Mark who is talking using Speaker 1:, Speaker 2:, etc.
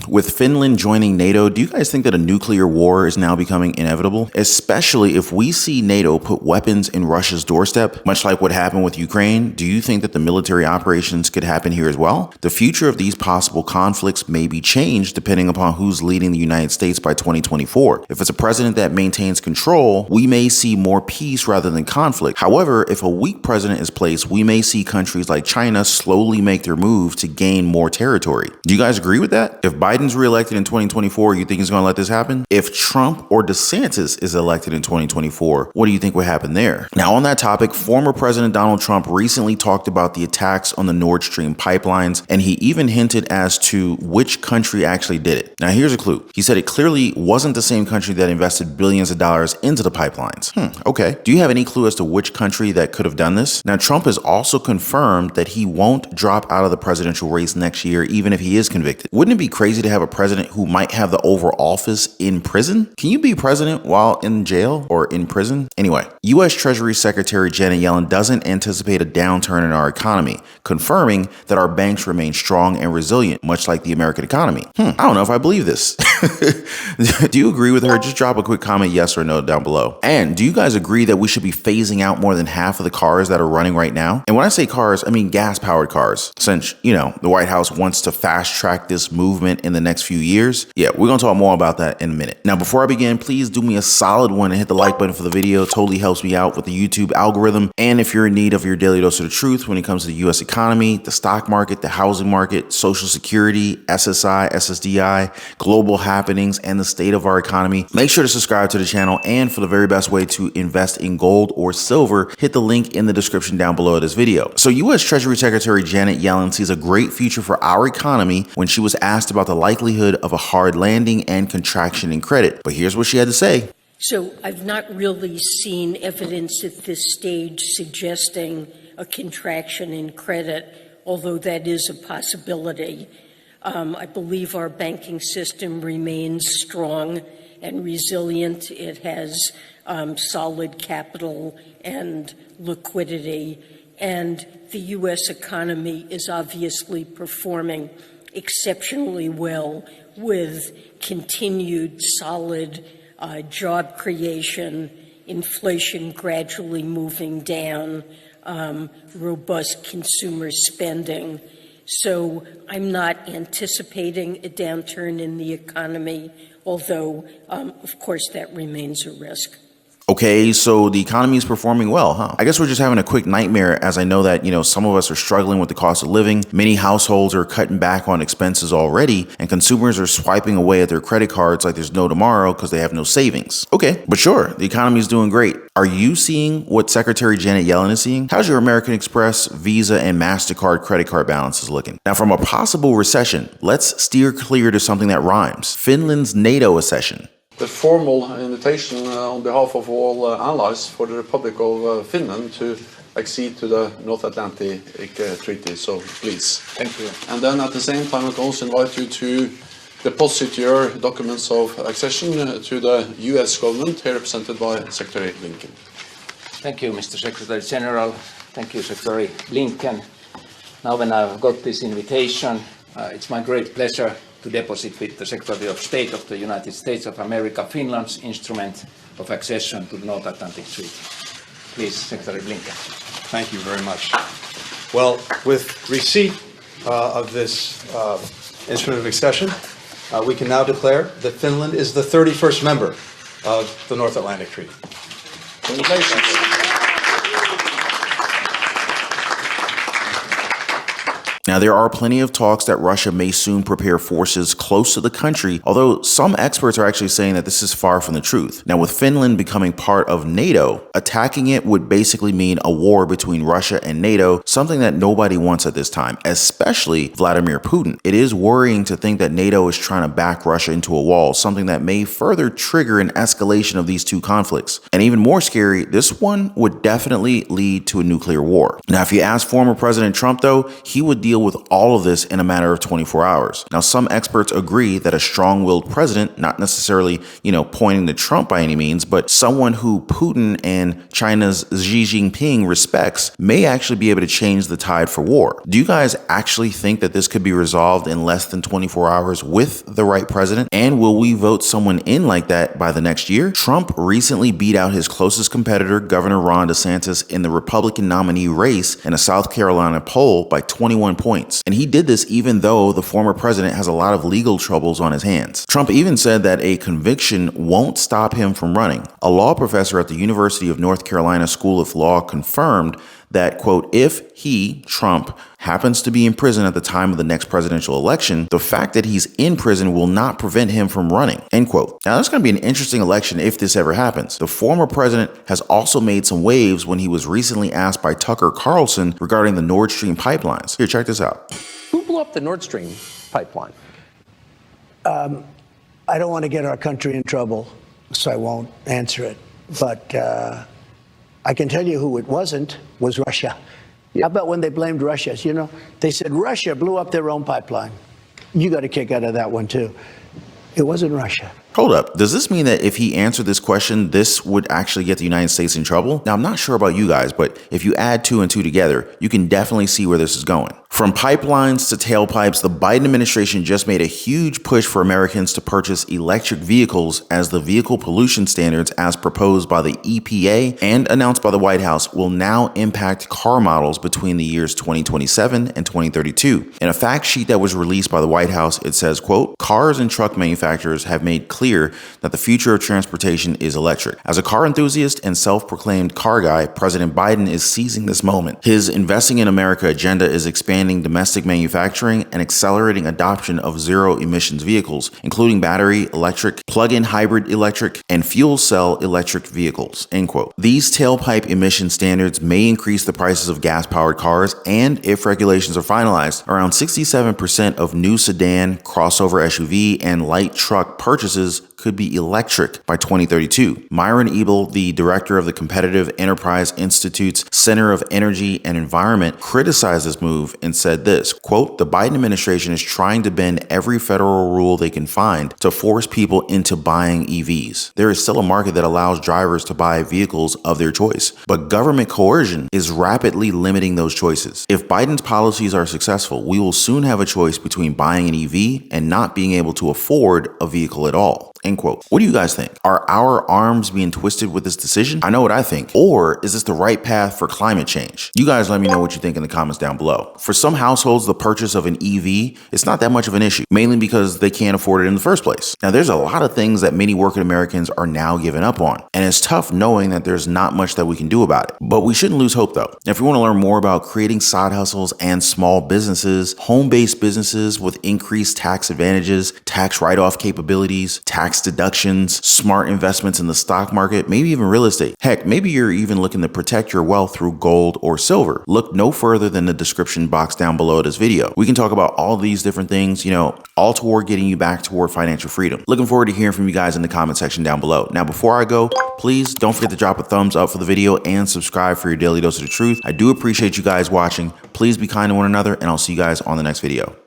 Speaker 1: With Finland joining NATO, do you guys think that a nuclear war is now becoming inevitable? Especially if we see NATO put weapons in Russia's doorstep, much like what happened with Ukraine, do you think that the military operations could happen here as well? The future of these possible conflicts may be changed depending upon who's leading the United States by 2024. If it's a president that maintains control, we may see more peace rather than conflict. However, if a weak president is placed, we may see countries like China slowly make their move to gain more territory. Do you guys agree with that? If Biden's reelected in 2024, you think he's going to let this happen? If Trump or DeSantis is elected in 2024, what do you think would happen there? Now, on that topic, former President Donald Trump recently talked about the attacks on the Nord Stream pipelines, and he even hinted as to which country actually did it. Now, here's a clue. He said it clearly wasn't the same country that invested billions of dollars into the pipelines. Okay. Do you have any clue as to which country that could have done this? Now, Trump has also confirmed that he won't drop out of the presidential race next year, even if he is convicted. Wouldn't it be crazy to have a president who might have the Oval Office in prison? Can you be president while in jail or in prison? Anyway, U.S. Treasury Secretary Janet Yellen doesn't anticipate a downturn in our economy, confirming that our banks remain strong and resilient, much like the American economy. I don't know if I believe this. Do you agree with her? Just drop a quick comment, yes or no, down below. And do you guys agree that we should be phasing out more than half of the cars that are running right now? And when I say cars, I mean gas-powered cars. Since, the White House wants to fast-track this movement in the next few years. Yeah, we're going to talk more about that in a minute. Now, before I begin, please do me a solid one and hit the like button for the video. It totally helps me out with the YouTube algorithm. And if you're in need of your daily dose of the truth when it comes to the U.S. economy, the stock market, the housing market, Social Security, SSI, SSDI, global happenings, and the state of our economy, make sure to subscribe to the channel. And for the very best way to invest in gold or silver, hit the link in the description down below this video. So U.S. Treasury Secretary Janet Yellen sees a great future for our economy when she was asked about the likelihood of a hard landing and contraction in credit. But here's what she had to say.
Speaker 2: So I've not really seen evidence at this stage suggesting a contraction in credit, although that is a possibility. I believe our banking system remains strong and resilient. It has solid capital and liquidity, and the U.S. economy is obviously performing exceptionally well with continued solid job creation, inflation gradually moving down, robust consumer spending. So I'm not anticipating a downturn in the economy, although, of course, that remains a risk.
Speaker 1: Okay, so the economy is performing well, huh? I guess we're just having a quick nightmare, as I know that, some of us are struggling with the cost of living. Many households are cutting back on expenses already, and consumers are swiping away at their credit cards like there's no tomorrow because they have no savings. Okay, but sure, the economy is doing great. Are you seeing what Secretary Janet Yellen is seeing? How's your American Express, Visa, and MasterCard credit card balances looking? Now, from a possible recession, let's steer clear to something that rhymes. Finland's NATO accession.
Speaker 3: The formal invitation on behalf of all allies for the Republic of Finland to accede to the North Atlantic Treaty. So please. Thank you. And then at the same time, I can also invite you to deposit your documents of accession to the U.S. government, here represented by Secretary Blinken.
Speaker 4: Thank you, Mr. Secretary General. Thank you, Secretary Blinken. Now, when I've got this invitation, it's my great pleasure to deposit with the Secretary of State of the United States of America, Finland's instrument of accession to the North Atlantic Treaty. Please, Secretary Blinken.
Speaker 5: Thank you very much. Well, with receipt of this instrument of accession, we can now declare that Finland is the 31st member of the North Atlantic Treaty.
Speaker 3: Congratulations.
Speaker 1: Now, there are plenty of talks that Russia may soon prepare forces close to the country, although some experts are actually saying that this is far from the truth. Now, with Finland becoming part of NATO, attacking it would basically mean a war between Russia and NATO, something that nobody wants at this time, especially Vladimir Putin. It is worrying to think that NATO is trying to back Russia into a wall, something that may further trigger an escalation of these two conflicts. And even more scary, this one would definitely lead to a nuclear war. Now, if you ask former President Trump, though, he would deal with all of this in a matter of 24 hours. Now, some experts agree that a strong-willed president, not necessarily, pointing to Trump by any means, but someone who Putin and China's Xi Jinping respects, may actually be able to change the tide for war. Do you guys actually think that this could be resolved in less than 24 hours with the right president? And will we vote someone in like that by the next year? Trump recently beat out his closest competitor, Governor Ron DeSantis, in the Republican nominee race in a South Carolina poll by 21 points. And he did this even though the former president has a lot of legal troubles on his hands. Trump even said that a conviction won't stop him from running. A law professor at the University of North Carolina School of Law confirmed that, quote, if he, Trump, happens to be in prison at the time of the next presidential election, the fact that he's in prison will not prevent him from running, end quote. Now, that's going to be an interesting election if this ever happens. The former president has also made some waves when he was recently asked by Tucker Carlson regarding the Nord Stream pipelines. Here, check this out.
Speaker 6: Who blew up the Nord Stream pipeline?
Speaker 7: I don't want to get our country in trouble, so I won't answer it. But I can tell you who it wasn't, was Russia. How about when they blamed Russia? They said Russia blew up their own pipeline. You got a kick out of that one, too. It wasn't Russia.
Speaker 1: Hold up. Does this mean that if he answered this question, this would actually get the United States in trouble? Now, I'm not sure about you guys, but if you add 2 and 2 together, you can definitely see where this is going. From pipelines to tailpipes, the Biden administration just made a huge push for Americans to purchase electric vehicles, as the vehicle pollution standards as proposed by the EPA and announced by the White House will now impact car models between the years 2027 and 2032. In a fact sheet that was released by the White House, it says, quote, cars and truck manufacturers have made clear that the future of transportation is electric. As a car enthusiast and self-proclaimed car guy, President Biden is seizing this moment. His Investing in America agenda is expanding domestic manufacturing and accelerating adoption of zero-emissions vehicles, including battery, electric, plug-in hybrid electric, and fuel cell electric vehicles, end quote. These tailpipe emission standards may increase the prices of gas-powered cars, and if regulations are finalized, around 67% of new sedan, crossover SUV, and light truck purchases could be electric by 2032. Myron Ebel, the director of the Competitive Enterprise Institute's Center of Energy and Environment, criticized this move and said this, quote, the Biden administration is trying to bend every federal rule they can find to force people into buying EVs. There is still a market that allows drivers to buy vehicles of their choice, but government coercion is rapidly limiting those choices. If Biden's policies are successful, we will soon have a choice between buying an EV and not being able to afford a vehicle at all. End quote. What do you guys think? Are our arms being twisted with this decision? I know what I think. Or is this the right path for climate change? You guys let me know what you think in the comments down below. For some households, the purchase of an EV is not that much of an issue, mainly because they can't afford it in the first place. Now, there's a lot of things that many working Americans are now giving up on, and it's tough knowing that there's not much that we can do about it. But we shouldn't lose hope, though. If you want to learn more about creating side hustles and small businesses, home-based businesses with increased tax advantages, tax write-off capabilities, tax deductions, smart investments in the stock market, maybe even real estate. Heck, maybe you're even looking to protect your wealth through gold or silver. Look no further than the description box down below this video. We can talk about all these different things, all toward getting you back toward financial freedom. Looking forward to hearing from you guys in the comment section down below. Now, before I go, please don't forget to drop a thumbs up for the video and subscribe for your daily dose of the truth. I do appreciate you guys watching. Please be kind to one another, and I'll see you guys on the next video.